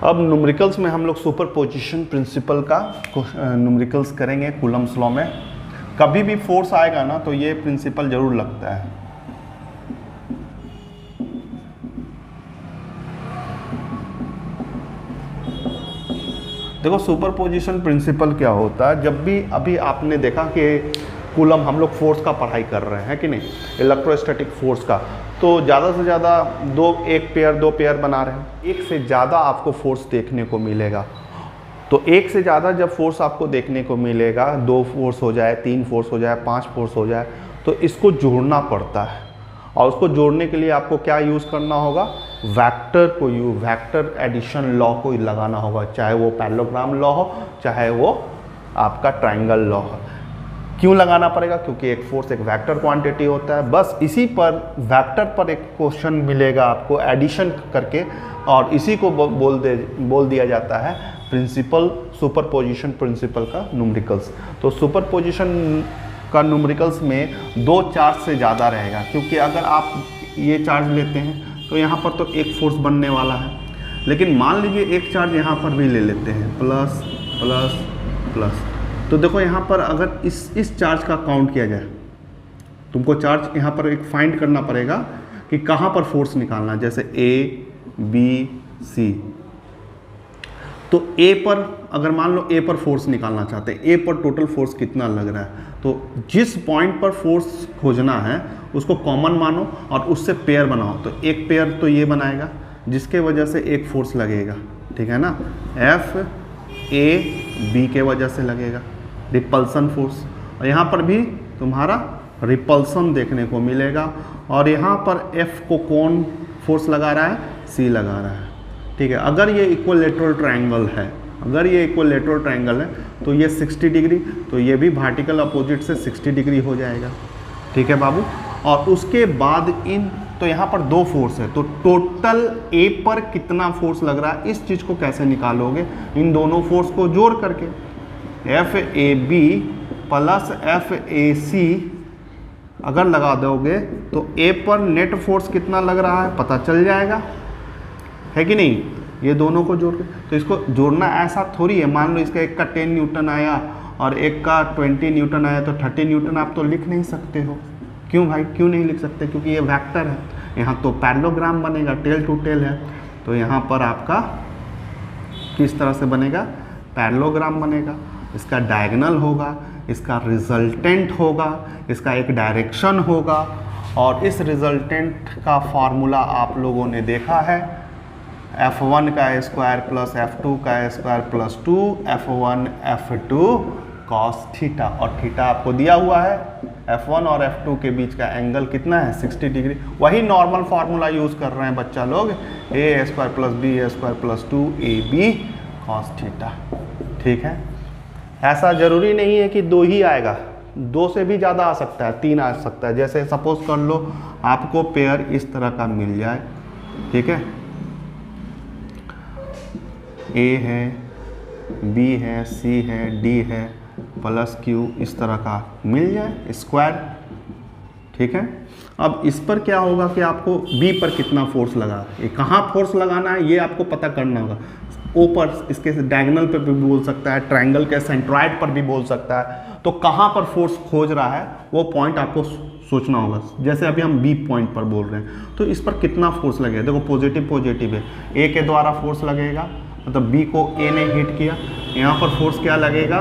अब न्यूमेरिकल्स में हम लोग सुपरपोजिशन प्रिंसिपल का न्यूमेरिकल्स करेंगे कूलम्स लॉ में। कभी भी फोर्स आएगा ना तो ये प्रिंसिपल जरूर लगता है। देखो सुपरपोजिशन प्रिंसिपल क्या होता है, जब भी अभी आपने देखा कि कूलम हम लोग फोर्स का पढ़ाई कर रहे हैं कि नहीं, इलेक्ट्रोस्टैटिक फोर्स का, तो ज़्यादा से ज़्यादा एक पेयर दो पेयर बना रहे हैं, एक से ज़्यादा आपको फोर्स देखने को मिलेगा। तो एक से ज़्यादा जब फोर्स आपको देखने को मिलेगा, 2 फोर्स हो जाए, 3 फोर्स हो जाए, 5 फोर्स हो जाए, तो इसको जोड़ना पड़ता है। और उसको जोड़ने के लिए आपको क्या यूज़ करना होगा, वेक्टर एडिशन लॉ को लगाना होगा, चाहे वो पैरेललोग्राम लॉ हो, चाहे वो आपका ट्रायंगल लॉ हो। क्यों लगाना पड़ेगा, क्योंकि एक फोर्स एक वेक्टर क्वांटिटी होता है। बस इसी पर वेक्टर पर एक क्वेश्चन मिलेगा आपको एडिशन करके, और इसी को बोल दिया जाता है प्रिंसिपल, सुपरपोजिशन प्रिंसिपल का न्यूमेरिकल्स। तो सुपरपोजिशन का न्यूमेरिकल्स में 2 चार्ज से ज़्यादा रहेगा, क्योंकि अगर आप ये चार्ज लेते हैं तो यहाँ पर तो एक फोर्स बनने वाला है, लेकिन मान लीजिए एक चार्ज यहाँ पर भी ले लेते हैं, प्लस प्लस प्लस, तो देखो यहाँ पर अगर इस चार्ज का काउंट किया जाए, तुमको चार्ज यहाँ पर एक फाइंड करना पड़ेगा कि कहाँ पर फोर्स निकालना है। जैसे ए बी सी, तो ए पर अगर मान लो ए पर फोर्स निकालना चाहते हैं, ए पर टोटल फोर्स कितना लग रहा है, तो जिस पॉइंट पर फोर्स खोजना है उसको कॉमन मानो और उससे पेयर बनाओ। तो एक पेयर तो ये बनाएगा जिसके वजह से एक फोर्स लगेगा, ठीक है ना, एफ ए बी के वजह से लगेगा, रिपल्सन फोर्स। और यहाँ पर भी तुम्हारा रिपल्सन देखने को मिलेगा, और यहाँ पर एफ को कौन फोर्स लगा रहा है, सी लगा रहा है, ठीक है। अगर ये इक्विलेटरल ट्रायंगल है, अगर ये इक्विलेटरल ट्रायंगल है तो ये 60 डिग्री, तो ये भी वर्टिकल अपोजिट से 60 डिग्री हो जाएगा, ठीक है बाबू। और उसके बाद तो यहाँ पर 2 फोर्स है, तो टोटल ए पर कितना फोर्स लग रहा है, इस चीज़ को कैसे निकालोगे, इन दोनों फोर्स को जोड़ करके, F A B plus F A C अगर लगा दोगे तो ए पर नेट फोर्स कितना लग रहा है पता चल जाएगा, है कि नहीं। ये दोनों को जोड़ के, तो इसको जोड़ना ऐसा थोड़ी है, मान लो इसका एक का 10 न्यूटन आया और एक का 20 न्यूटन आया, तो 30 न्यूटन आप तो लिख नहीं सकते हो। क्यों भाई, क्यों नहीं लिख सकते, क्योंकि ये वेक्टर है, यहाँ तो पैरेललोग्राम बनेगा, टेल टू टेल है, तो यहाँ पर आपका किस तरह से बनेगा, पैरेललोग्राम बनेगा, इसका डायगोनल होगा, इसका रिजल्टेंट होगा, इसका एक डायरेक्शन होगा, और इस रिजल्टेंट का फॉर्मूला आप लोगों ने देखा है, F1 का स्क्वायर प्लस F2 का square plus 2 F1 F2 cos theta, और थीटा आपको दिया हुआ है, F1 और F2 के बीच का एंगल कितना है, 60 डिग्री। वही नॉर्मल फार्मूला यूज़ कर रहे हैं बच्चा लोग, A square plus B square plus 2 AB cos theta, ठीक है। ऐसा ज़रूरी नहीं है कि 2 ही आएगा, 2 से भी ज़्यादा आ सकता है, 3 आ सकता है। जैसे सपोज कर लो आपको पेयर इस तरह का मिल जाए, ठीक है, ए है, बी है, सी है, डी है, प्लस क्यू, इस तरह का मिल जाए स्क्वायर, ठीक है। अब इस पर क्या होगा कि आपको बी पर कितना फोर्स लगा, ये कहाँ फोर्स लगाना है ये आपको पता करना होगा। ओ पर, इसके डायगोनल पर भी बोल सकता है, ट्रायंगल के सेंट्रॉइड पर भी बोल सकता है, तो कहाँ पर फोर्स खोज रहा है वो पॉइंट आपको सोचना होगा। जैसे अभी हम बी पॉइंट पर बोल रहे हैं, तो इस पर कितना फोर्स लगेगा, देखो पॉजिटिव पॉजिटिव है, ए के द्वारा फोर्स लगेगा, मतलब बी को ए ने हिट किया, यहाँ पर फोर्स क्या लगेगा,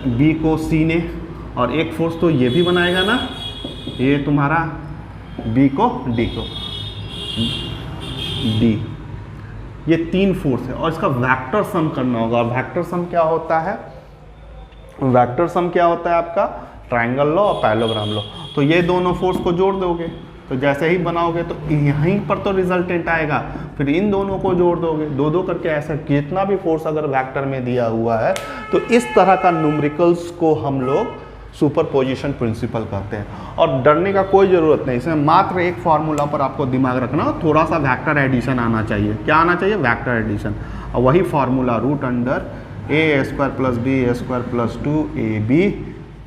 बी को सी ने, और एक फोर्स तो ये भी बनाएगा ना, ये तुम्हारा बी को डी को डी, ये 3 फोर्स है, और इसका वेक्टर सम करना होगा। और वेक्टर सम क्या होता है, वेक्टर सम क्या होता है आपका, ट्रायंगल लॉ और पैरेललोग्राम लॉ। तो ये दोनों फोर्स को जोड़ दोगे, तो जैसे ही बनाओगे तो यहीं पर तो रिजल्टेंट आएगा, फिर इन दोनों को जोड़ दोगे, 2-2 करके, ऐसा कितना भी फोर्स अगर वेक्टर में दिया हुआ है, तो इस तरह का न्यूमेरिकल्स को हम लोग सुपरपोजिशन प्रिंसिपल कहते हैं। और डरने का कोई ज़रूरत नहीं, इसमें मात्र एक फार्मूला पर आपको दिमाग रखना, थोड़ा सा वेक्टर एडिशन आना चाहिए। क्या आना चाहिए, वेक्टर एडिशन, और वही formula root under A square plus B square plus 2AB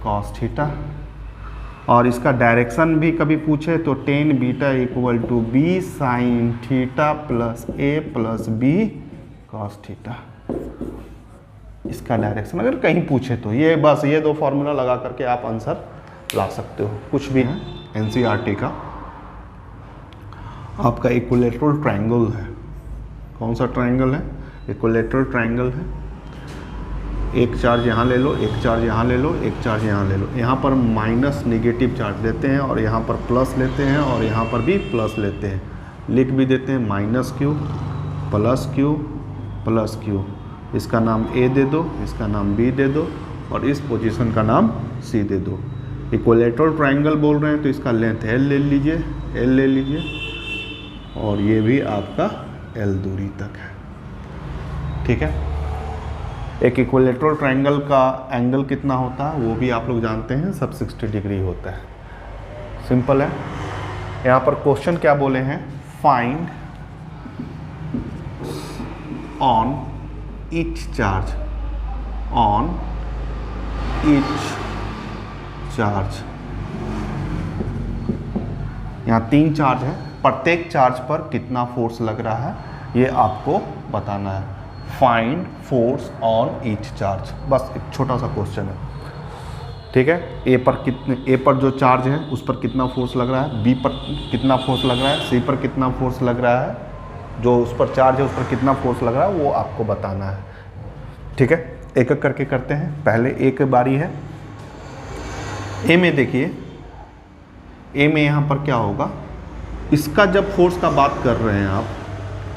cos theta. और इसका डायरेक्शन भी कभी पूछे तो tan beta equal to B sine theta plus A plus B cos theta, इसका डायरेक्शन अगर कहीं पूछे तो ये बस ये दो फॉर्मूला लगा करके आप आंसर ला सकते हो। कुछ भी है एनसीईआरटी का आपका इक्विलेटरल ट्रायंगल है। कौन सा ट्रायंगल है? इक्विलेटरल ट्रायंगल है। एक चार्ज यहाँ ले लो, एक चार्ज यहाँ ले लो, एक चार्ज यहाँ ले लो। यहाँ पर माइनस नेगेटिव चार्ज लेते हैं और यहाँ पर प्लस लेते हैं और यहाँ पर भी प्लस लेते हैं। लिख भी देते हैं minus Q plus Q plus Q. इसका नाम ए दे दो, इसका नाम बी दे दो और इस पोजीशन का नाम सी दे दो। इक्विलेटरल ट्रायंगल बोल रहे हैं तो इसका लेंथ एल ले लीजिए, एल ले लीजिए और ये भी आपका एल दूरी तक है। ठीक है। एक इक्विलेटरल ट्रायंगल का एंगल कितना होता है वो भी आप लोग जानते हैं, सब 60 डिग्री होता है। सिंपल है। यहाँ पर क्वेश्चन क्या बोले हैं? Find on each charge, on each charge. यहाँ 3 चार्ज है, प्रत्येक चार्ज पर कितना फोर्स लग रहा है ये आपको बताना है। Find force on each charge, बस एक छोटा सा क्वेश्चन है। ठीक है। ए पर जो चार्ज है उस पर कितना फोर्स लग रहा है, बी पर कितना फोर्स लग रहा है, सी पर कितना फोर्स लग रहा है, जो उस पर चार्ज है उस पर कितना फोर्स लग रहा है वो आपको बताना है। ठीक है। एक एक करके करते हैं। पहले एक बारी है। ए में देखिए, ए में यहाँ पर क्या होगा, इसका जब फोर्स का बात कर रहे हैं आप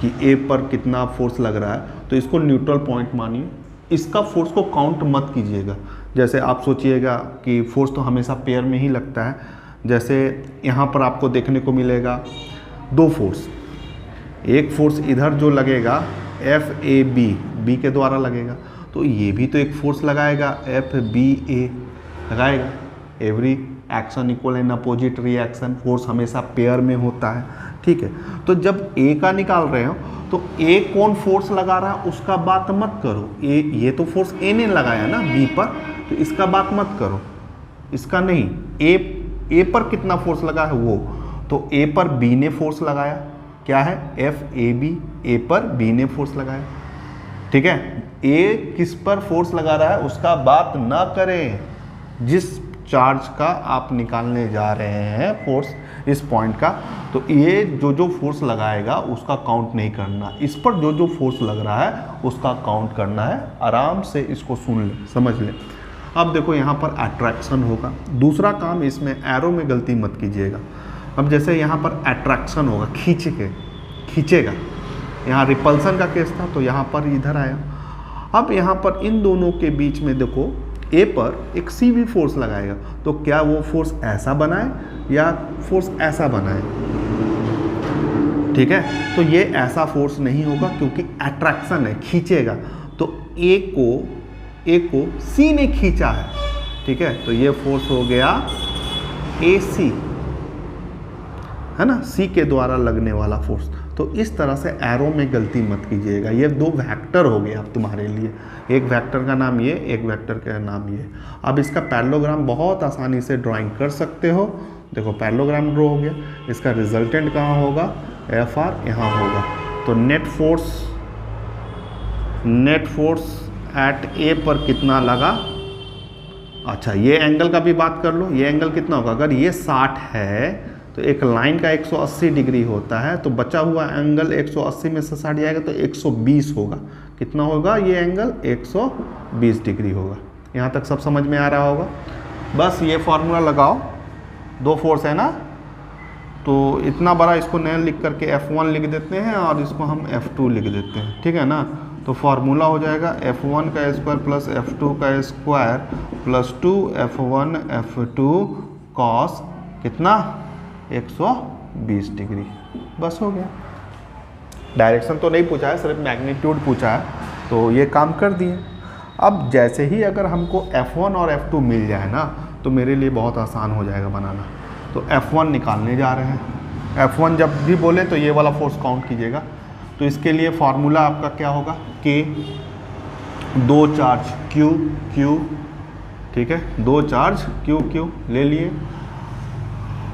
कि ए पर कितना फोर्स लग रहा है तो इसको न्यूट्रल पॉइंट मानिए। इसका फोर्स को काउंट मत कीजिएगा। जैसे आप सोचिएगा कि फोर्स तो हमेशा पेयर में ही लगता है। जैसे यहाँ पर आपको देखने को मिलेगा 2 फोर्स। एक फोर्स इधर जो लगेगा एफ ए बी, बी के द्वारा लगेगा, तो ये भी तो एक फोर्स लगाएगा, एफ बी ए लगाएगा। Every action equal and opposite reaction, force हमेशा पेयर में होता है। ठीक है। तो जब ए का निकाल रहे हो तो ए कौन फोर्स लगा रहा है उसका बात मत करो। ए ये तो फोर्स ए ने लगाया ना बी पर, तो इसका बात मत करो, इसका नहीं। ए पर कितना फोर्स लगा है वो, तो ए पर बी ने फोर्स लगाया, क्या है एफ ए बी, ए पर बी ने फोर्स लगाया। ठीक है। ए किस पर फोर्स लगा रहा है उसका बात ना करें। जिस चार्ज का आप निकालने जा रहे हैं फोर्स इस पॉइंट का, तो ये जो फोर्स लगाएगा उसका काउंट नहीं करना, इस पर जो फोर्स लग रहा है उसका काउंट करना है। आराम से इसको सुन ले, समझ ले। अब देखो यहाँ पर अट्रैक्शन होगा। दूसरा काम इसमें एरो में गलती मत कीजिएगा। अब जैसे यहाँ पर अट्रैक्शन होगा, खींचेगा। यहाँ रिपल्सन का केस था तो यहाँ पर इधर आया। अब यहाँ पर इन दोनों के बीच में देखो ए पर एक सी भी फोर्स लगाएगा, तो क्या वो फोर्स ऐसा बनाए या फोर्स ऐसा बनाए? ठीक है। तो ये ऐसा फोर्स नहीं होगा क्योंकि अट्रैक्शन है, खींचेगा। तो ए को सी ने खींचा है। ठीक है। तो ये फोर्स हो गया ए सी, है ना, सी के द्वारा लगने वाला फोर्स। तो इस तरह से एरो में गलती मत कीजिएगा। ये 2 वेक्टर हो गए अब तुम्हारे लिए, एक वेक्टर का नाम ये, एक वेक्टर का नाम ये। अब इसका पैरेललोग्राम बहुत आसानी से ड्राइंग कर सकते हो। देखो पैरेललोग्राम ड्रॉ हो गया। इसका रिजल्टेंट कहाँ होगा, एफ आर यहाँ होगा। तो नेट फोर्स एट ए पर कितना लगा। अच्छा, ये एंगल का भी बात कर लो। ये एंगल कितना होगा, अगर ये 60 है तो एक लाइन का 180 डिग्री होता है, तो बचा हुआ एंगल 180 में से 60 जाएगा तो 120 होगा। कितना होगा ये एंगल, 120 डिग्री होगा। यहाँ तक सब समझ में आ रहा होगा। बस ये फॉर्मूला लगाओ। 2 फोर्स है ना, तो इतना बड़ा इसको नया लिख करके F1 लिख देते हैं और इसको हम F2 लिख देते हैं। ठीक है ना। तो फार्मूला हो जाएगा F1 का स्क्वायर प्लस F2 का square plus 2 F1 F2 cos कितना 120 डिग्री। बस हो गया। डायरेक्शन तो नहीं पूछा है, सिर्फ मैग्नीट्यूड पूछा है, तो ये काम कर दिए। अब जैसे ही अगर हमको F1 और F2 मिल जाए ना तो मेरे लिए बहुत आसान हो जाएगा बनाना। तो F1 निकालने जा रहे हैं। F1 जब भी बोले तो ये वाला फोर्स काउंट कीजिएगा। तो इसके लिए फार्मूला आपका क्या होगा, K, 2 चार्ज Q, ठीक है, 2 चार्ज Q ले लिए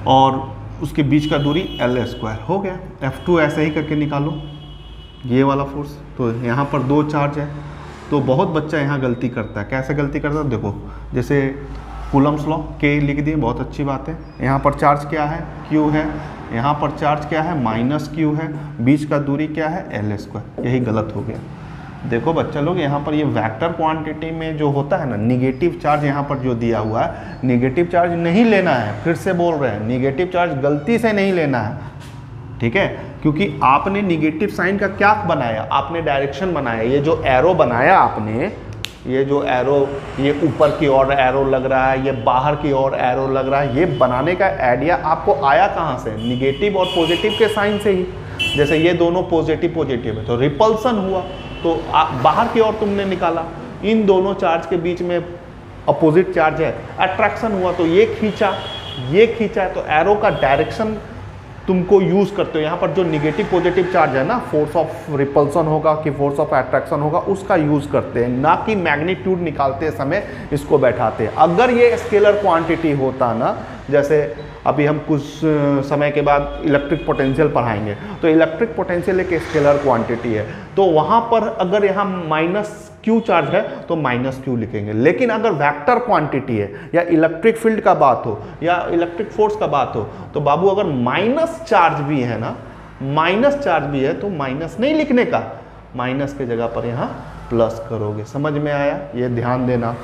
और उसके बीच का दूरी L² हो गया। F2 ऐसे ही करके निकालो, ये वाला फोर्स। तो यहाँ पर 2 चार्ज है, तो बहुत बच्चा यहाँ गलती करता है। कैसे गलती करता है देखो, जैसे कूलम्स लॉ के लिख दिए, बहुत अच्छी बात है। यहाँ पर चार्ज क्या है, Q है, यहाँ पर चार्ज क्या है, -Q है, बीच का दूरी क्या है, L²। यही गलत हो गया। देखो बच्चा लोग, यहाँ पर ये वेक्टर क्वांटिटी में जो होता है ना, निगेटिव चार्ज यहाँ पर जो दिया हुआ है, निगेटिव चार्ज नहीं लेना है। फिर से बोल रहे हैं, निगेटिव चार्ज गलती से नहीं लेना है, ठीक है, क्योंकि आपने निगेटिव साइन का क्या बनाया, आपने डायरेक्शन बनाया। ये जो एरो बनाया आपने, ये जो एरो, ये ऊपर की ओर एरो लग रहा है, ये बाहर की ओर एरो लग रहा है, ये बनाने का आइडिया आपको आया कहाँ से, निगेटिव और पॉजिटिव के साइन से ही। जैसे ये दोनों पॉजिटिव पॉजिटिव है तो रिपल्सन हुआ, तो बाहर की ओर तुमने निकाला, इन दोनों चार्ज के बीच में अपोजिट चार्ज है, अट्रैक्शन हुआ, तो ये खींचा, ये खींचा है, तो एरो का डायरेक्शन तुमको यूज करते हो। यहाँ पर जो निगेटिव पॉजिटिव चार्ज है ना, फोर्स ऑफ रिपल्सन होगा कि फोर्स ऑफ अट्रैक्शन होगा, उसका यूज करते हैं, ना कि मैग्नीट्यूड निकालते समय इसको बैठाते हैं। अगर ये स्केलर क्वांटिटी होता ना, जैसे अभी हम कुछ समय के बाद इलेक्ट्रिक पोटेंशियल पढ़ाएंगे, तो इलेक्ट्रिक पोटेंशियल एक स्केलर क्वांटिटी है, तो वहाँ पर अगर यहाँ -Q चार्ज है तो -Q लिखेंगे। लेकिन अगर वेक्टर क्वांटिटी है या इलेक्ट्रिक फील्ड का बात हो या इलेक्ट्रिक फोर्स का बात हो, तो बाबू अगर माइनस चार्ज भी है ना, माइनस चार्ज भी है तो माइनस नहीं लिखने का, माइनस के जगह पर यहाँ प्लस करोगे। समझ में आया, ये ध्यान देना।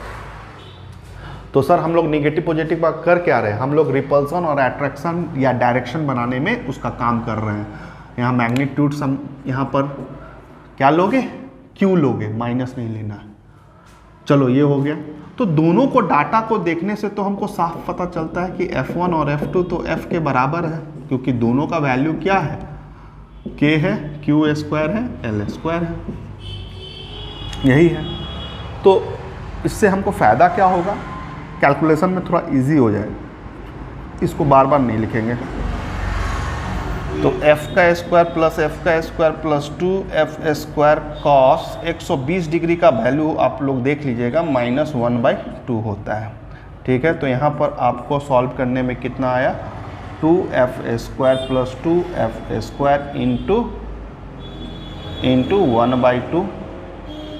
तो सर हम लोग निगेटिव पॉजिटिव बात कर क्या रहे हैं, हम लोग रिपल्सन और अट्रैक्शन या डायरेक्शन बनाने में उसका काम कर रहे हैं। यहाँ मैग्नीट्यूड सम, यहाँ पर क्या लोगे, Q लोगे, माइनस नहीं लेना है। चलो ये हो गया। तो दोनों को डाटा को देखने से तो हमको साफ पता चलता है कि F1 और F2 तो F के बराबर है, क्योंकि दोनों का वैल्यू क्या है, K है, Q² है, L² है, यही है। तो इससे हमको फ़ायदा क्या होगा, कैलकुलेशन में थोड़ा इजी हो जाए, इसको बार बार नहीं लिखेंगे। तो F² plus F² plus 2F² cos 120 degree का वैल्यू आप लोग देख लीजिएगा -1/2 होता है, ठीक है। तो यहाँ पर आपको सॉल्व करने में कितना आया, 2F² प्लस 2F² इंटू 1/2,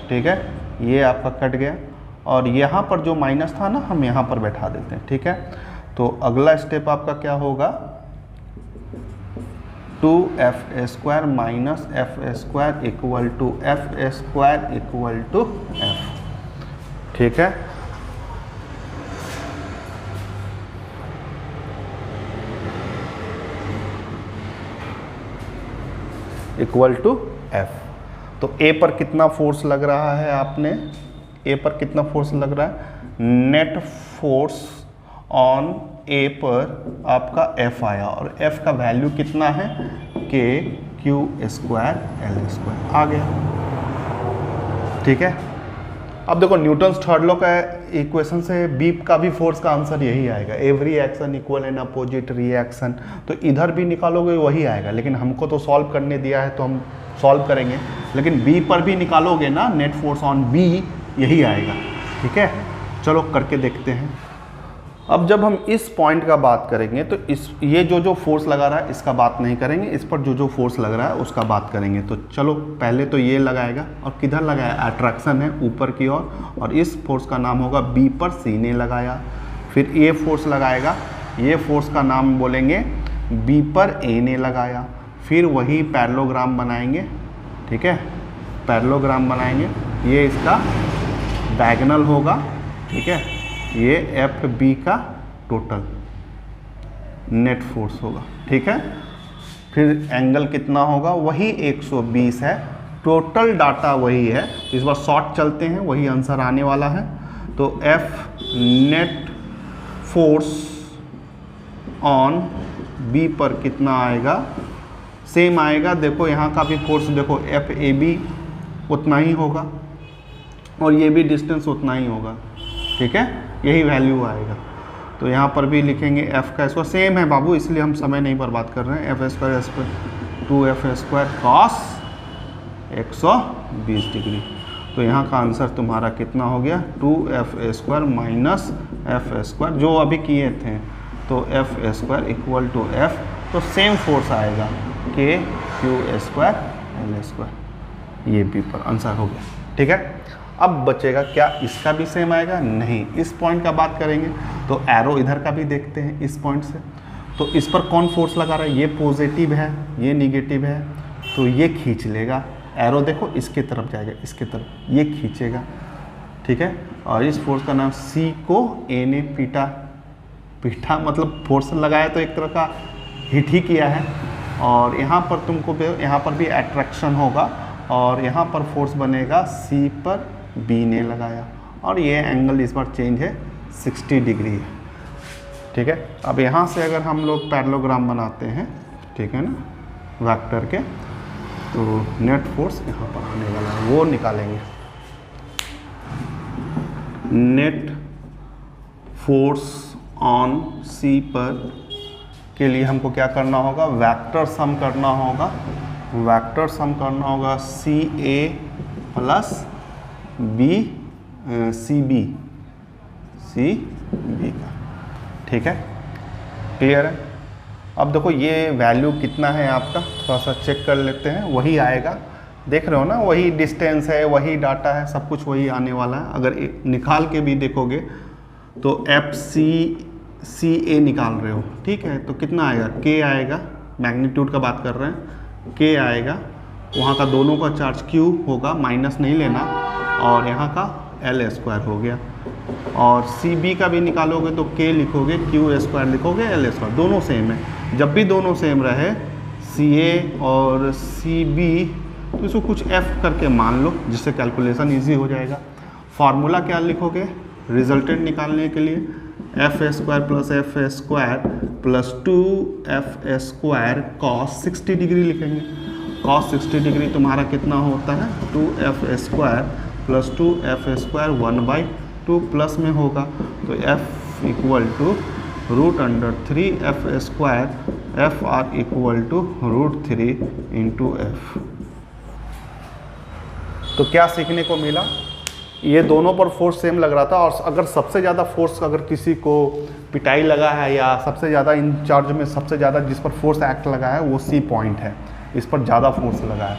ठीक है, ये आपका कट गया। और यहाँ पर जो माइनस था ना, हम यहाँ पर बैठा देते हैं, ठीक है। तो अगला स्टेप आपका क्या होगा, 2F² minus F² equal to F² equal to F, ठीक है। Equal to F। तो A पर कितना फोर्स लग रहा है, आपने A पर कितना फोर्स लग रहा है, नेट फोर्स ऑन A पर आपका F आया, और F का वैल्यू कितना है, K Q² L² आ गया, ठीक है। अब देखो न्यूटन्स थर्ड लॉ का इक्वेशन से B का भी फोर्स का आंसर यही आएगा, every action equal N opposite reaction. तो इधर भी निकालोगे वही आएगा, लेकिन हमको तो सॉल्व करने दिया है तो हम सॉल्व करेंगे, लेकिन B पर भी निकालोगे ना, नेट फोर्स ऑन B यही आएगा, ठीक है। चलो करके देखते हैं। अब जब हम इस पॉइंट का बात करेंगे तो ये जो फोर्स लगा रहा है इसका बात नहीं करेंगे, इस पर जो फोर्स लग रहा है उसका बात करेंगे। तो चलो पहले तो ये लगाएगा, और किधर लगाया, अट्रैक्शन है ऊपर की ओर, और इस फोर्स का नाम होगा B पर C ने लगाया। फिर ये फोर्स लगाएगा, ये फोर्स का नाम बोलेंगे B पर A ने लगाया। फिर वही पैरेललोग्राम बनाएंगे, ठीक है, पैरेललोग्राम बनाएंगे, ये इसका डायगोनल होगा, ठीक है, ये FB का टोटल नेट फोर्स होगा, ठीक है। फिर एंगल कितना होगा, वही 120 है, टोटल डाटा वही है। इस बार शॉर्ट चलते हैं, वही आंसर आने वाला है। तो F net force on B पर कितना आएगा, सेम आएगा। देखो यहाँ का भी फोर्स देखो, FAB उतना ही होगा और ये भी डिस्टेंस उतना ही होगा, ठीक है, यही वैल्यू आएगा। तो यहाँ पर भी लिखेंगे F का स्क्वायर, सेम है बाबू, इसलिए हम समय नहीं बर्बाद कर रहे हैं। F² 2F² cos 120 degree. तो यहाँ का आंसर तुम्हारा कितना हो गया, 2F² माइनस F², जो अभी किए थे। तो F² इक्वल टू F, तो सेम फोर्स आएगा K Q² L²। ये बी पर आंसर हो गया। ठीक है, अब बचेगा क्या इसका भी सेम आएगा? नहीं, इस पॉइंट का बात करेंगे तो एरो इधर का भी देखते हैं इस पॉइंट से। तो इस पर कौन फोर्स लगा रहा है? ये पॉजिटिव है, ये निगेटिव है, तो ये खींच लेगा। एरो देखो इसके तरफ जाएगा, इसके तरफ, ये खींचेगा। ठीक है, और इस फोर्स का नाम सी को ए ने पीटा, पीटा मतलब फोर्स लगाया तो एक तरह का हिट ही किया है। और यहाँ पर तुमको यहाँ पर भी अट्रैक्शन होगा और यहाँ पर फोर्स बनेगा सी पर बी ने लगाया, और ये एंगल इस बार चेंज है 60 डिग्री है। ठीक है, अब यहाँ से अगर हम लोग पैरेललोग्राम बनाते हैं, ठीक है ना, वेक्टर के, तो नेट फोर्स यहाँ पर आने वाला है, वो निकालेंगे। नेट फोर्स ऑन सी पर के लिए हमको क्या करना होगा? वेक्टर सम करना होगा। वेक्टर सम करना होगा सी ए प्लस बी सी बी का। ठीक है, क्लियर है? अब देखो ये वैल्यू कितना है आपका, थोड़ा सा चेक कर लेते हैं। वही आएगा, देख रहे हो ना, वही डिस्टेंस है, वही डाटा है, सब कुछ वही आने वाला है। अगर निकाल के भी देखोगे तो एफ सी ए निकाल रहे हो, ठीक है, तो कितना आएगा? के आएगा, मैग्नीट्यूड का बात कर रहे हैं, के आएगा, वहाँ का दोनों का चार्ज क्यू होगा, माइनस नहीं लेना, और यहाँ का एल स्क्वायर हो गया। और सी बी का भी निकालोगे तो के लिखोगे, क्यू स्क्वायर लिखोगे, एल स्क्वायर, दोनों सेम है। जब भी दोनों सेम रहे, सी ए और सी बी, तो इसको कुछ एफ करके मान लो, जिससे कैलकुलेशन ईजी हो जाएगा। फार्मूला क्या लिखोगे रिजल्टेंट निकालने के लिए? F square plus F square plus 2f square cos 60 degree लिखेंगे। कॉस 60 डिग्री तुम्हारा कितना होता है? 2f square plus 2f square 1/2 plus में होगा, तो f equal to √3f square, F R equal to √3 into एफ। तो क्या सीखने को मिला? ये दोनों पर फोर्स सेम लग रहा था, और अगर सबसे ज़्यादा फोर्स अगर किसी को पिटाई लगा है, या सबसे ज़्यादा इन चार्ज में सबसे ज़्यादा जिस पर फोर्स एक्ट लगा है, वो सी पॉइंट है, इस पर ज़्यादा फोर्स लगा है।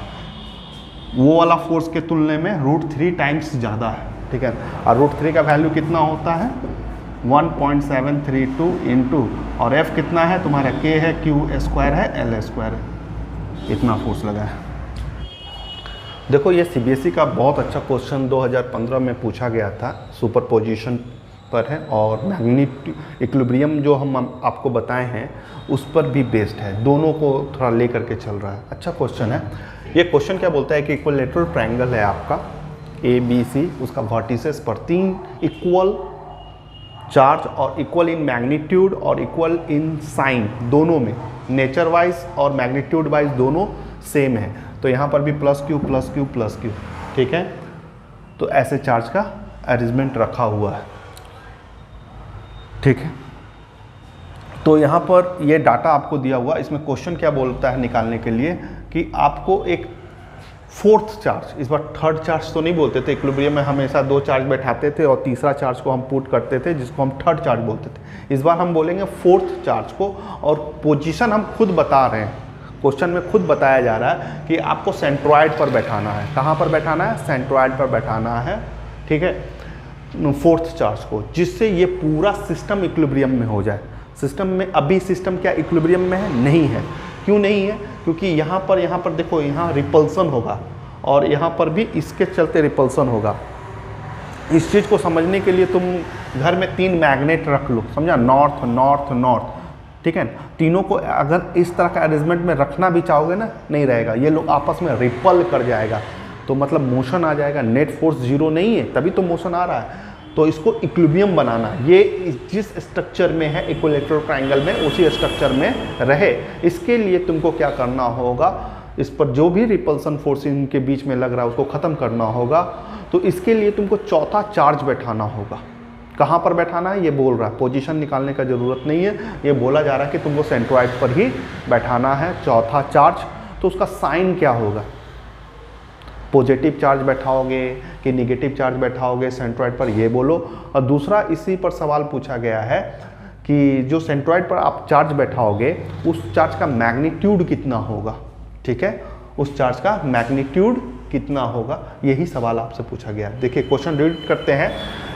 वो वाला फोर्स के तुलने में √3 टाइम्स ज़्यादा है। ठीक है, और √3 का वैल्यू कितना होता है? 1.732 इंटू, और एफ कितना है तुम्हारा? के है, क्यू स्क्वायर है, एल स्क्वायर है, इतना फोर्स लगा है। देखो ये सीबीएसई का बहुत अच्छा क्वेश्चन 2015 में पूछा गया था, सुपरपोजिशन पर है, और मैग्नीट्यूड इक्विलिब्रियम जो हम आपको बताए हैं उस पर भी बेस्ड है, दोनों को थोड़ा ले करके चल रहा है। अच्छा क्वेश्चन है। ये क्वेश्चन क्या बोलता है कि इक्विलैटरल ट्रायंगल है आपका ए बी सी, उसका वर्टिसेस पर 3 इक्वल चार्ज और इक्वल इन मैग्नीट्यूड और इक्वल इन साइन, दोनों में नेचर वाइज और मैग्नीट्यूड वाइज दोनों सेम है। तो यहाँ पर भी plus Q plus Q plus Q, ठीक है। तो ऐसे चार्ज का अरेंजमेंट रखा हुआ है, ठीक है। तो यहाँ पर ये डाटा आपको दिया हुआ, इसमें क्वेश्चन क्या बोलता है निकालने के लिए कि आपको एक फोर्थ चार्ज, इस बार थर्ड चार्ज तो नहीं बोलते थे, इक्विलिब्रियम में हमेशा 2 चार्ज बैठाते थे और तीसरा चार्ज को हम पुट करते थे जिसको हम थर्ड चार्ज बोलते थे। इस बार हम बोलेंगे फोर्थ चार्ज को, और पोजीशन हम खुद बता रहे हैं, क्वेश्चन में खुद बताया जा रहा है कि आपको सेंट्रॉइड पर बैठाना है। कहाँ पर बैठाना है? सेंट्रॉइड पर बैठाना है, ठीक है, फोर्थ चार्ज को, जिससे ये पूरा सिस्टम इक्विलिब्रियम में हो जाए। सिस्टम में अभी सिस्टम क्या इक्विलिब्रियम में है? नहीं है। क्यों नहीं है? क्योंकि यहाँ पर देखो, यहाँ रिपल्सन होगा और यहाँ पर भी इसके चलते रिपल्सन होगा। इस चीज़ को समझने के लिए तुम घर में 3 मैग्नेट रख लो, समझा, नॉर्थ नॉर्थ नॉर्थ, ठीक है। तीनों को अगर इस तरह का अरेंजमेंट में रखना भी चाहोगे ना, नहीं रहेगा, ये लोग आपस में रिपल कर जाएगा, तो मतलब मोशन आ जाएगा। नेट फोर्स 0 नहीं है, तभी तो मोशन आ रहा है। तो इसको इक्विलिब्रियम बनाना, ये जिस स्ट्रक्चर में है इक्विलैटरल ट्रायंगल में, उसी स्ट्रक्चर में रहे। इसके लिए तुमको क्या करना होगा, इस पर जो भी रिपल्सन फोर्स इनके बीच में लग रहा है उसको ख़त्म करना होगा। तो इसके लिए तुमको चौथा चार्ज बैठाना होगा। कहाँ पर बैठाना है ये बोल रहा है, पोजीशन निकालने का ज़रूरत नहीं है, ये बोला जा रहा है कि तुमको सेंट्रॉइड पर ही बैठाना है चौथा चार्ज। तो उसका साइन क्या होगा? पॉजिटिव चार्ज बैठाओगे कि निगेटिव चार्ज बैठाओगे सेंट्रॉइड पर, ये बोलो। और दूसरा इसी पर सवाल पूछा गया है कि जो सेंट्रॉइड पर आप चार्ज बैठाओगे उस चार्ज का मैग्नीट्यूड कितना होगा, ठीक है, उस चार्ज का मैग्नीट्यूड कितना होगा, यही सवाल आपसे पूछा गया। देखिए क्वेश्चन रीड करते हैं।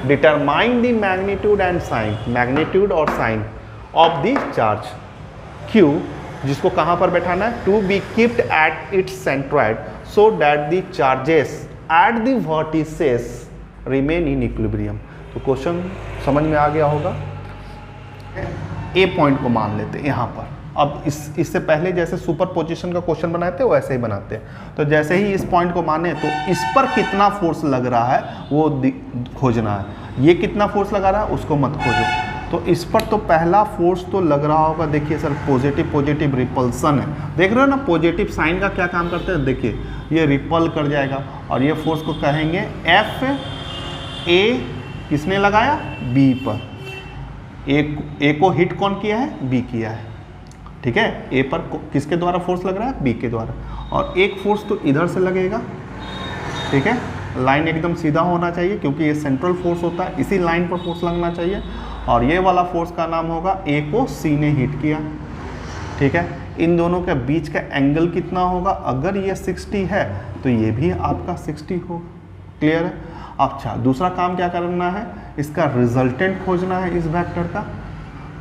Determine the magnitude and sign, magnitude और sign of the charge Q, जिसको कहाँ पर बैठाना है, to be kept at its centroid so that the charges at the vertices remain in equilibrium. तो क्वेश्चन समझ में आ गया होगा। ए पॉइंट को मान लेते हैं यहाँ पर। अब इससे पहले जैसे सुपर पोजिशन का क्वेश्चन बनाए थे वैसे ही बनाते हैं। तो जैसे ही इस पॉइंट को माने तो इस पर कितना फोर्स लग रहा है वो खोजना है। ये कितना फोर्स लगा रहा है उसको मत खोजो। तो इस पर तो पहला फोर्स तो लग रहा होगा, देखिए सर पॉजिटिव पॉजिटिव रिपल्सन है, देख रहे हो ना। पॉजिटिव साइन का क्या काम करते हैं, देखिए ये रिपल कर जाएगा और ये फोर्स को कहेंगे एफ ए, किसने लगाया, बी पर। ए को हिट कौन किया है, बी किया है, ठीक है। ए पर किसके द्वारा फोर्स लग रहा है, बी के द्वारा। और एक फोर्स तो इधर से लगेगा, ठीक है। लाइन एकदम सीधा होना चाहिए क्योंकि ये सेंट्रल फोर्स होता है, इसी लाइन पर फोर्स लगना चाहिए। और ये वाला फोर्स का नाम होगा, ए को सी ने हिट किया, ठीक है। इन दोनों के बीच का एंगल कितना होगा, अगर ये 60 है तो ये भी आपका 60 होगा। क्लियर है। अच्छा दूसरा काम क्या करना है, इसका रिजल्टेंट खोजना है इस वेक्टर का।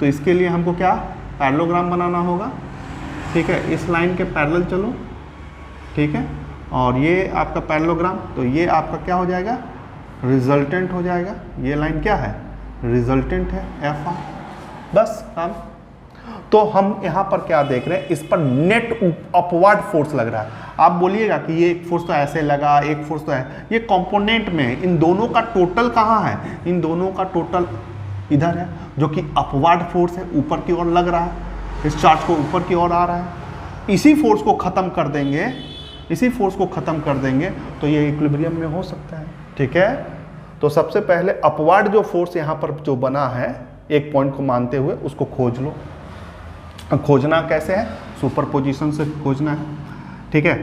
तो इसके लिए हमको क्या, पैरेललोग्राम बनाना होगा, ठीक है। इस लाइन के पैरेलल चलो, ठीक है। और ये आपका पैरेललोग्राम, तो ये आपका क्या हो जाएगा, रिजल्टेंट हो जाएगा। ये लाइन क्या है, रिजल्टेंट है, एफ आर, बस काम। तो हम यहाँ पर क्या देख रहे हैं, इस पर नेट अपवर्ड फोर्स लग रहा है। आप बोलिएगा कि ये एक फोर्स तो ऐसे लगा, एक फोर्स तो है, ये कंपोनेंट में है। इन दोनों का टोटल कहाँ है, इन दोनों का टोटल इधर है, जो कि अपवर्ड फोर्स है, ऊपर की ओर लग रहा है, इस चार्ज को ऊपर की ओर आ रहा है। इसी फोर्स को ख़त्म कर देंगे, इसी फोर्स को ख़त्म कर देंगे तो ये इक्विलिब्रियम में हो सकता है, ठीक है। तो सबसे पहले अपवर्ड जो फोर्स यहाँ पर जो बना है, एक पॉइंट को मानते हुए उसको खोज लो। खोजना कैसे है, सुपरपोजिशन से खोजना है, ठीक है।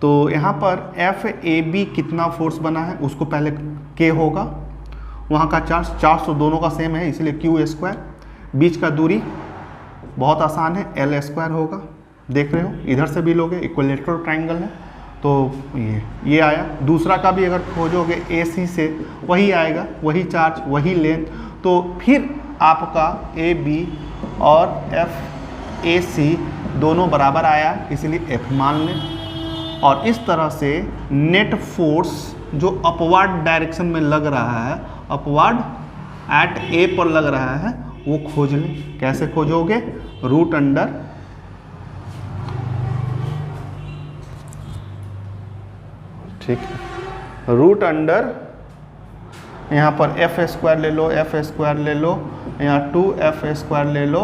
तो यहाँ पर एफ ए बी कितना फोर्स बना है उसको पहले के होगा, वहाँ का चार्ज तो दोनों का सेम है इसलिए क्यू स्क्वायर, बीच का दूरी बहुत आसान है, एल स्क्वायर होगा। देख रहे हो इधर से भी लोगे, इक्विलेटरल ट्रायंगल है तो ये आया। दूसरा का भी अगर खोजोगे ए सी से वही आएगा, वही चार्ज वही लेंथ। तो फिर आपका ए बी और एफ ए सी दोनों बराबर आया इसलिए एफ मान लें। और इस तरह से नेट फोर्स जो अपवर्ड डायरेक्शन में लग रहा है, अपवर्ड एट ए पर लग रहा है, वो खोज लें। कैसे खोजोगे, रूट अंडर ठीक है, रूट अंडर यहाँ पर एफ स्क्वायर ले लो, एफ स्क्वायर ले लो, यहाँ 2f स्क्वायर ले लो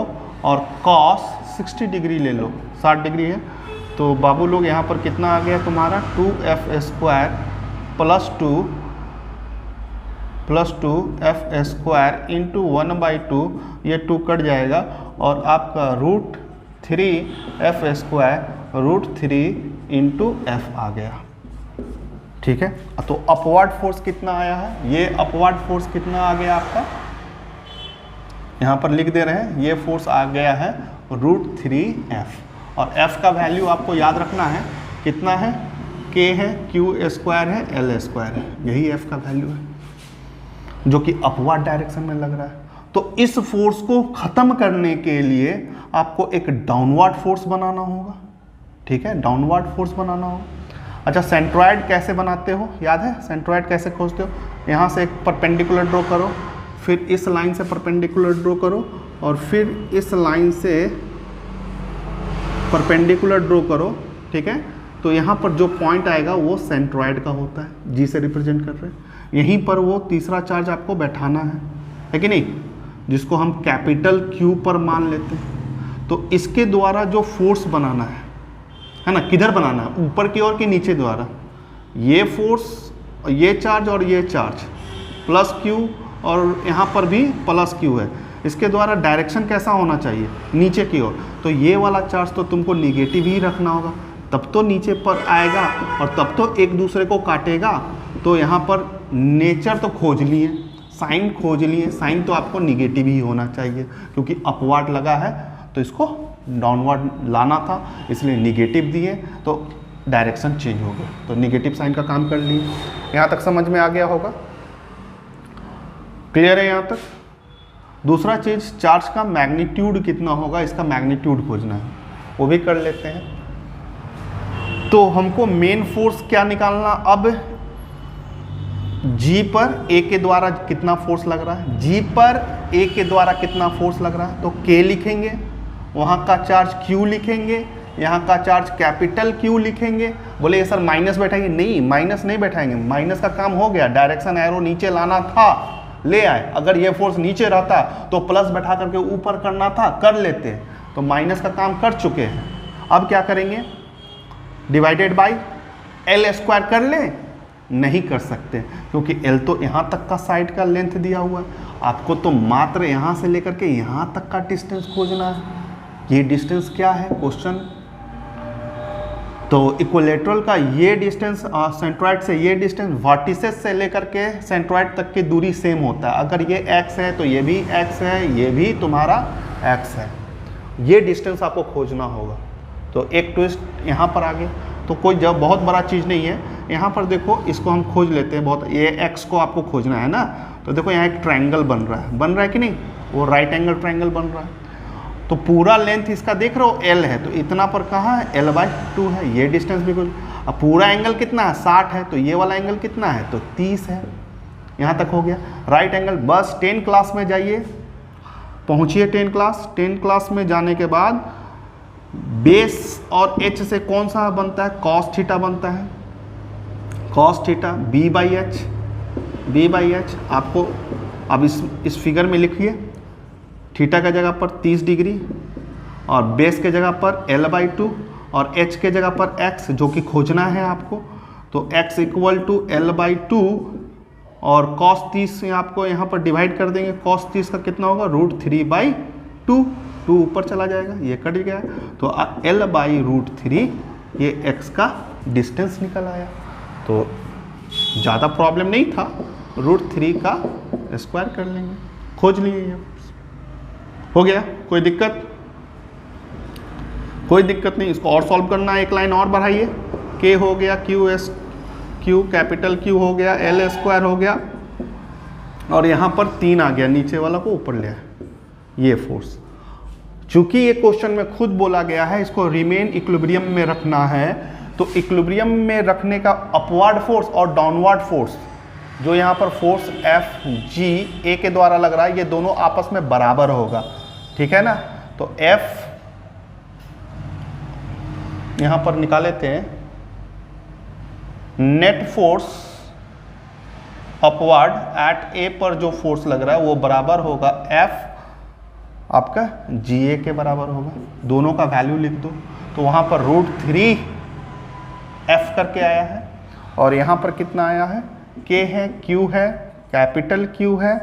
और कॉस 60 डिग्री ले लो, 60 डिग्री है। तो बाबू लोग यहाँ पर कितना आ गया तुम्हारा, 2f square plus 2f square into 1/2, ये 2 कट जाएगा और आपका root 3f square root 3 into F आ गया, ठीक है। तो अपवर्ड फोर्स कितना आया है, ये अपवर्ड फोर्स कितना आ गया आपका, यहाँ पर लिख दे रहे हैं, ये फोर्स आ गया है रूट 3f। और f का वैल्यू आपको याद रखना है, कितना है, k है, q स्क्वायर है, l स्क्वायर है, यही f का वैल्यू है जो कि अपवर्ड डायरेक्शन में लग रहा है। तो इस फोर्स को ख़त्म करने के लिए आपको एक डाउनवर्ड फोर्स बनाना होगा, ठीक है, डाउनवर्ड फोर्स बनाना होगा। अच्छा सेंट्रॉयड कैसे बनाते हो, याद है सेंट्रॉयड कैसे खोजते हो, यहाँ से एक परपेंडिकुलर ड्रॉ करो, फिर इस लाइन से परपेंडिकुलर ड्रॉ करो और फिर इस लाइन से परपेंडिकुलर ड्रॉ करो, ठीक है। तो यहाँ पर जो पॉइंट आएगा वो सेंट्रॉयड का होता है, जी से रिप्रेजेंट कर रहे हैं। यहीं पर वो तीसरा चार्ज आपको बैठाना है कि नहीं, जिसको हम कैपिटल Q पर मान लेते हैं। तो इसके द्वारा जो फोर्स बनाना है ना, किधर बनाना है, ऊपर की ओर कि नीचे द्वारा, ये फोर्स, ये चार्ज और ये चार्ज प्लस Q और यहाँ पर भी प्लस Q है, इसके द्वारा डायरेक्शन कैसा होना चाहिए, नीचे की ओर। तो ये वाला चार्ज तो तुमको निगेटिव ही रखना होगा, तब तो नीचे पर आएगा और तब तो एक दूसरे को काटेगा। तो यहाँ पर नेचर तो खोज लिए, साइन खोज लिए, साइन तो आपको निगेटिव ही होना चाहिए क्योंकि अपवर्ड लगा है तो इसको डाउनवर्ड लाना था, इसलिए निगेटिव दिए। तो डायरेक्शन चेंज हो गया, तो निगेटिव साइन का काम कर लिए। यहाँ तक समझ में आ गया होगा, क्लियर है यहाँ तक। दूसरा चीज़, चार्ज का मैग्नीट्यूड कितना होगा, इसका मैग्नीट्यूड खोजना है, वो भी कर लेते हैं। तो हमको मेन फोर्स क्या निकालना, अब G पर A के द्वारा कितना फोर्स लग रहा है, G पर A के द्वारा कितना फोर्स लग रहा है, तो K लिखेंगे, वहाँ का चार्ज Q लिखेंगे, यहाँ का चार्ज कैपिटल Q लिखेंगे। बोले ये सर माइनस बैठाएंगे, नहीं माइनस नहीं बैठाएंगे, माइनस का काम हो गया, डायरेक्शन एरो नीचे लाना था, ले आए। अगर ये फोर्स नीचे रहता तो प्लस बैठा करके ऊपर करना था, कर लेते, तो माइनस का काम कर चुके हैं। अब क्या करेंगे, डिवाइडेड बाई L स्क्वायर कर लें, नहीं कर सकते क्योंकि L तो यहाँ तक का साइड का लेंथ दिया हुआ है, आपको तो मात्र यहाँ से लेकर के यहाँ तक का डिस्टेंस खोजना है। ये डिस्टेंस क्या है क्वेश्चन, तो इक्विलेटरल का ये डिस्टेंस सेंट्रॉइड से ये डिस्टेंस, वर्टिसेस से लेकर के सेंट्रॉइड तक की दूरी सेम होता है। अगर ये x है तो ये भी x है, ये भी तुम्हारा x है, ये डिस्टेंस आपको खोजना होगा। तो एक ट्विस्ट यहाँ पर आ गया, तो कोई जब बहुत बड़ा चीज़ नहीं है। यहाँ पर देखो, इसको हम खोज लेते हैं, बहुत ये x को आपको खोजना है ना, तो देखो यहाँ एक ट्रायंगल बन रहा है कि नहीं, वो राइट एंगल ट्रायंगल बन रहा है। तो पूरा लेंथ इसका देख रहे हो L है, तो इतना पर कहाँ है, L/2 है, ये डिस्टेंस भी कुछ। अब पूरा एंगल कितना है, 60 है, तो ये वाला एंगल कितना है, तो 30 है। यहाँ तक हो गया राइट एंगल। बस 10 क्लास में जाइए, पहुँचिए 10 क्लास। 10 क्लास में जाने के बाद बेस और H से कौन सा बनता है, कॉस थीटा बनता है, कॉस थीटा B/H। आपको अब इस फिगर में लिखिए, थीटा का जगह पर 30 डिग्री और बेस के जगह पर L/2 और H के जगह पर x, जो कि खोजना है आपको, तो x = L/2 और cos 30 से आपको यहाँ पर डिवाइड कर देंगे। cos 30 का कितना होगा, √3/2, 2 ऊपर चला जाएगा, ये कट गया, तो L/√3 ये x का डिस्टेंस निकल आया। तो ज़्यादा प्रॉब्लम नहीं था, √3 का स्क्वायर कर लेंगे, खोज लिए, ये हो गया। कोई दिक्कत, कोई दिक्कत नहीं। इसको और सॉल्व करना है, एक लाइन और बढ़ाइए, K हो गया, Q कैपिटल Q हो गया, L स्क्वायर हो गया, और यहाँ पर 3 आ गया, नीचे वाला को ऊपर ले आए, ये फोर्स। चूंकि ये क्वेश्चन में खुद बोला गया है इसको रिमेन इक्विलिब्रियम में रखना है, तो इक्विलिब्रियम में रखने का अपवर्ड फोर्स और डाउनवर्ड फोर्स, जो यहाँ पर फोर्स FG A के द्वारा लग रहा है, ये दोनों आपस में बराबर होगा, ठीक है ना। तो F यहाँ पर निकाल लेते हैं, net force upward at A पर जो फोर्स लग रहा है वो बराबर होगा F आपका GA के बराबर होगा। दोनों का वैल्यू लिख दो, तो वहाँ पर √3 F करके आया है, और यहाँ पर कितना आया है, K है, Q है, कैपिटल Q है,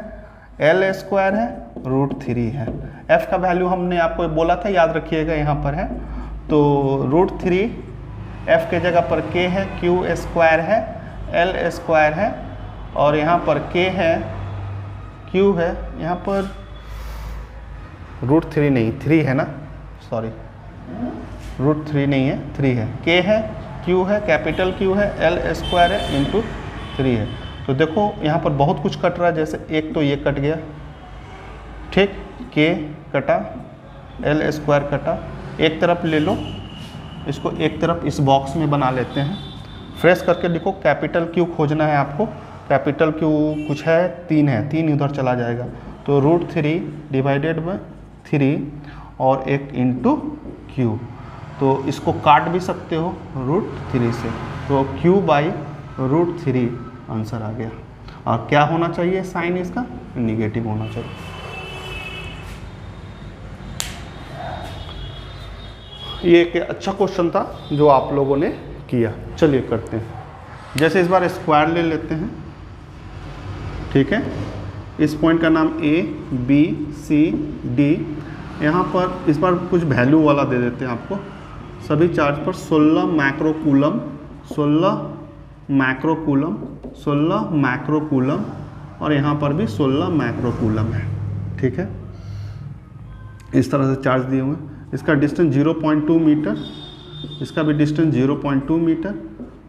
L स्क्वायर है, √3 है। F का वैल्यू हमने आपको बोला था, याद रखिएगा, यहाँ पर है, तो √3 F के जगह पर K है, Q स्क्वायर है, L स्क्वायर है, और यहाँ पर K है, Q है, यहाँ पर √3 नहीं 3 है ना, सॉरी √3 नहीं है, 3 है, K है, Q है, कैपिटल Q है, L स्क्वायर है, इंटू 3 है। तो देखो यहाँ पर बहुत कुछ कट रहा है, जैसे एक तो ये कट गया, ठीक, K कटा, L स्क्वायर कटा, एक तरफ ले लो, इसको एक तरफ इस बॉक्स में बना लेते हैं, फ्रेश करके लिखो, कैपिटल Q खोजना है आपको, कैपिटल Q कुछ है, 3 है, 3 उधर चला जाएगा, तो √3 डिवाइडेड बाय 3 और एक इंटू Q, तो इसको काट भी सकते हो √3 से, तो Q/√3 आंसर आ गया। और क्या होना चाहिए, साइन इसका निगेटिव होना चाहिए। ये एक अच्छा क्वेश्चन था जो आप लोगों ने किया। चलिए करते हैं, जैसे इस बार स्क्वायर ले लेते हैं, ठीक है। इस पॉइंट का नाम A, B, C, D, यहाँ पर इस बार कुछ वैल्यू वाला दे देते हैं आपको। सभी चार्ज पर 16 माइक्रोकूलम, 16 माइक्रोकूलम, 16 माइक्रोकूलम, और यहाँ पर भी 16 माइक्रोकूलम है, ठीक है। इस तरह से चार्ज दिए हुए, इसका डिस्टेंस 0.2 मीटर, इसका भी डिस्टेंस 0.2 मीटर,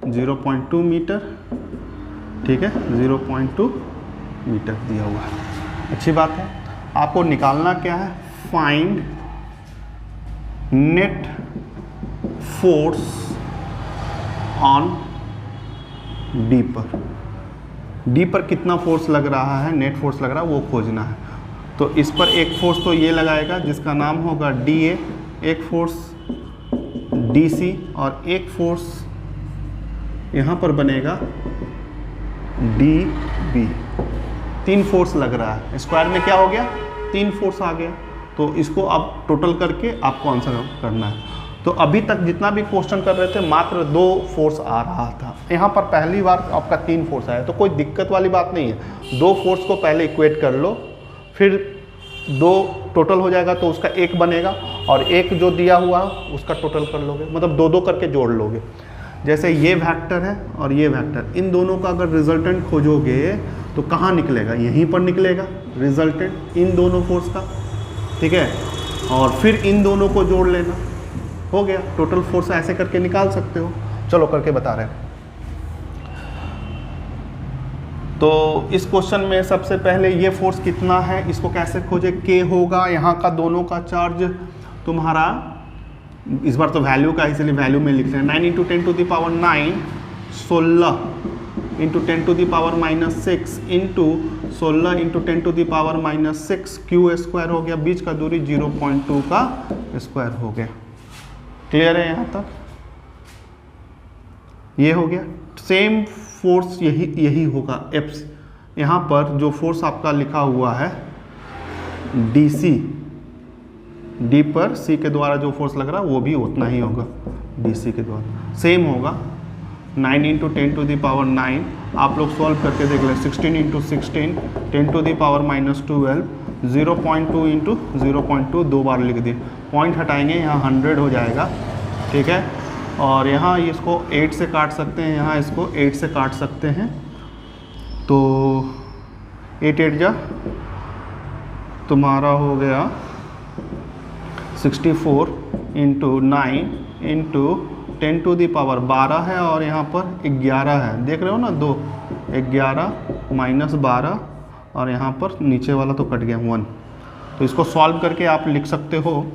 0.2 मीटर, ठीक है, 0.2 मीटर दिया हुआ है। अच्छी बात है। आपको निकालना क्या है, find net force on D पर। डी पर कितना फोर्स लग रहा है, नेट फोर्स लग रहा है, वो खोजना है। तो इस पर एक फोर्स तो ये लगाएगा जिसका नाम होगा डी ए, एक फोर्स डी सी, और एक फोर्स यहाँ पर बनेगा डी बी। 3 फोर्स लग रहा है, स्क्वायर में क्या हो गया, 3 फोर्स आ गया। तो इसको आप टोटल करके आपको आंसर करना है। तो अभी तक जितना भी क्वेश्चन कर रहे थे मात्र 2 फोर्स आ रहा था, यहाँ पर पहली बार आपका 3 फोर्स आया, तो कोई दिक्कत वाली बात नहीं है। 2 फोर्स को पहले इक्वेट कर लो, फिर 2 टोटल हो जाएगा तो उसका 1 बनेगा, और 1 जो दिया हुआ उसका टोटल कर लोगे, मतलब 2-2 करके जोड़ लोगे। जैसे ये वेक्टर है और ये वेक्टर, इन दोनों का अगर रिजल्टेंट खोजोगे तो कहाँ निकलेगा, यहीं पर निकलेगा रिजल्टेंट इन दोनों फोर्स का, ठीक है। और फिर इन दोनों को जोड़ लेना, हो गया टोटल फोर्स। ऐसे करके निकाल सकते हो। चलो करके बता रहे हैं। तो इस क्वेश्चन में सबसे पहले ये फोर्स कितना है, इसको कैसे खोजे, के होगा, यहाँ का दोनों का चार्ज तुम्हारा, इस बार तो वैल्यू का इसलिए वैल्यू में लिख रहे हैं, 9 × 10⁹ 16 × 10⁻6 इंटू 16 × 10⁻6 क्यू स्क्वायर हो गया, बीच का दूरी 0.2 का स्क्वायर हो गया। क्लियर है यहाँ तक, ये हो गया। सेम फोर्स यही होगा एफ, यहाँ पर जो फोर्स आपका लिखा हुआ है डी सी, डी पर सी के द्वारा जो फोर्स लग रहा है वो भी उतना ही होगा, डी सी के द्वारा सेम होगा। 9 × 10⁹ आप लोग सॉल्व करके देख लें, 16 × 16 10⁻12 0.2 × 0.2 2 बार लिख दिए, पॉइंट हटाएंगे यहाँ 100 हो जाएगा, ठीक है। और यहाँ इसको 8 से काट सकते हैं, यहाँ इसको 8 से काट सकते हैं, तो 8 8 जा तुम्हारा हो गया 64 × 9 × 10⁻12 है, और यहाँ पर 11 है, देख रहे हो ना, 2 11 - 12, और यहाँ पर नीचे वाला तो कट गया 1। तो इसको सॉल्व करके आप लिख सकते हो,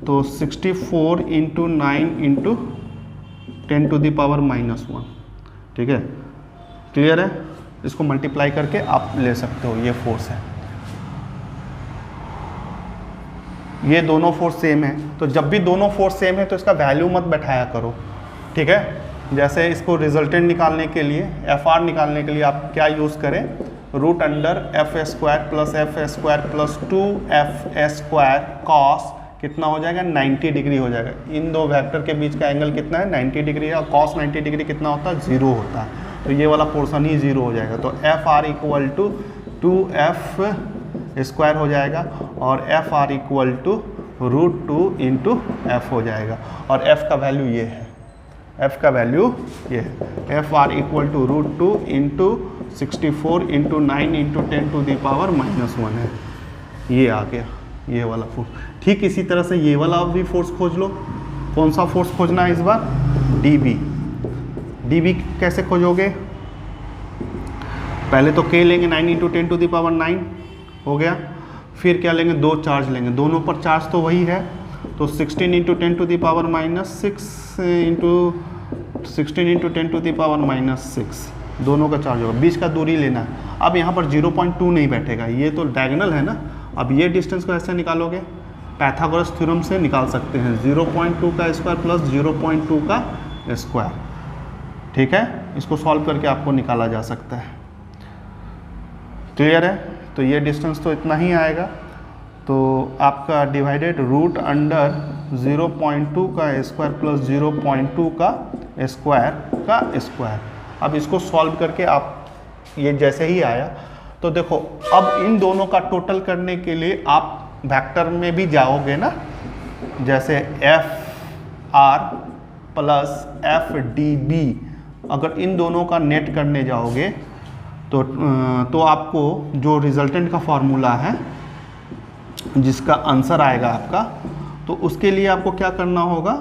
तो 64 × 9 × 10⁻−1, ठीक है। क्लियर है, इसको मल्टीप्लाई करके आप ले सकते हो, ये फोर्स है। ये दोनों फोर्स सेम है, तो जब भी दोनों फोर्स सेम है तो इसका वैल्यू मत बैठाया करो, ठीक है। जैसे इसको रिजल्टेंट निकालने के लिए, एफ आर निकालने के लिए आप क्या यूज़ करें, √f² + f² + 2f² cos कितना हो जाएगा, 90 डिग्री हो जाएगा। इन दो वेक्टर के बीच का एंगल कितना है, 90 डिग्री है, और cos 90 डिग्री कितना होता है, 0 होता है, तो ये वाला पोर्शन ही 0 हो जाएगा। तो F R equal to 2f² हो जाएगा, और F R equal to √2 × f हो जाएगा, और f का वैल्यू ये है, f का वैल्यू ये है, एफ आर इक्वल टू √2 × 64 × 9 × 10⁻−1 है, ये आ गया ये वाला फोर्स। ठीक इसी तरह से ये वाला भी फोर्स खोज लो। कौन सा फोर्स खोजना है इस बार, dB। dB कैसे खोजोगे, पहले तो k लेंगे, 9 × 10⁻9 हो गया, फिर क्या लेंगे, 2 चार्ज लेंगे, दोनों पर चार्ज तो वही है, तो 16 × 10⁻6 दोनों का चार्ज होगा, बीच का दूरी लेना है। अब यहाँ पर 0.2 नहीं बैठेगा, ये तो डायगोनल है ना। अब ये डिस्टेंस को ऐसे निकालोगे, पाइथागोरस थ्योरम से निकाल सकते हैं, 0.2 का स्क्वायर प्लस 0.2 का स्क्वायर, ठीक है। इसको सॉल्व करके आपको निकाला जा सकता है। क्लियर है, तो ये डिस्टेंस तो इतना ही आएगा, तो आपका डिवाइडेड √0.2 का स्क्वायर प्लस 0.2 का स्क्वायर। अब इसको सॉल्व करके आप, ये जैसे ही आया तो देखो, अब इन दोनों का टोटल करने के लिए आप वेक्टर में भी जाओगे ना, जैसे F R plus F D B, अगर इन दोनों का नेट करने जाओगे तो आपको जो रिजल्टेंट का फॉर्मूला है, जिसका आंसर आएगा आपका, तो उसके लिए आपको क्या करना होगा,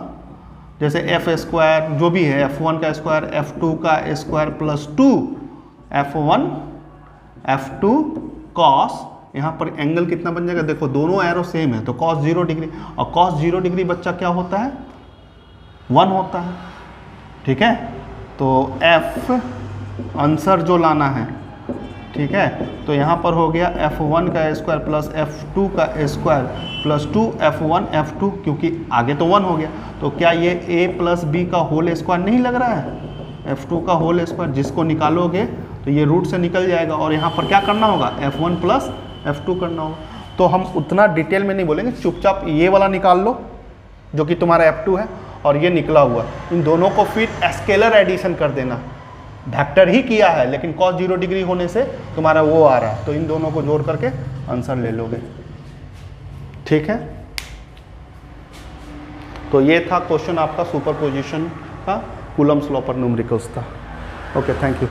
जैसे एफ स्क्वायर जो भी है, F1 का स्क्वायर, F2 का square plus 2 F1 F2 cos, यहाँ पर एंगल कितना बन जाएगा, देखो दोनों एरो सेम है तो कॉस 0 डिग्री, और कॉस 0 डिग्री बच्चा क्या होता है, 1 होता है, ठीक है। तो F आंसर जो लाना है, ठीक है, तो यहाँ पर हो गया F1 का स्क्वायर प्लस F2 का स्क्वायर प्लस 2 F1 F2, क्योंकि आगे तो 1 हो गया, तो क्या ये a प्लस बी का होल स्क्वायर नहीं लग रहा है, F2 का होल स्क्वायर, जिसको निकालोगे तो ये रूट से निकल जाएगा, और यहाँ पर क्या करना होगा, F1 प्लस F2 करना होगा। तो हम उतना डिटेल में नहीं बोलेंगे, चुपचाप ये वाला निकाल लो जो कि तुम्हारा F2 है, और ये निकला हुआ, इन दोनों को फिर स्केलर एडिशन कर देना, वेक्टर ही किया है लेकिन cos 0 डिग्री होने से तुम्हारा वो आ रहा है, तो इन दोनों को जोड़ करके आंसर ले लोगे, ठीक है। तो ये था क्वेश्चन आपका सुपरपोजिशन का, कूलम्स लॉ पर न्यूमेरिकल्स था। Okay, thank you.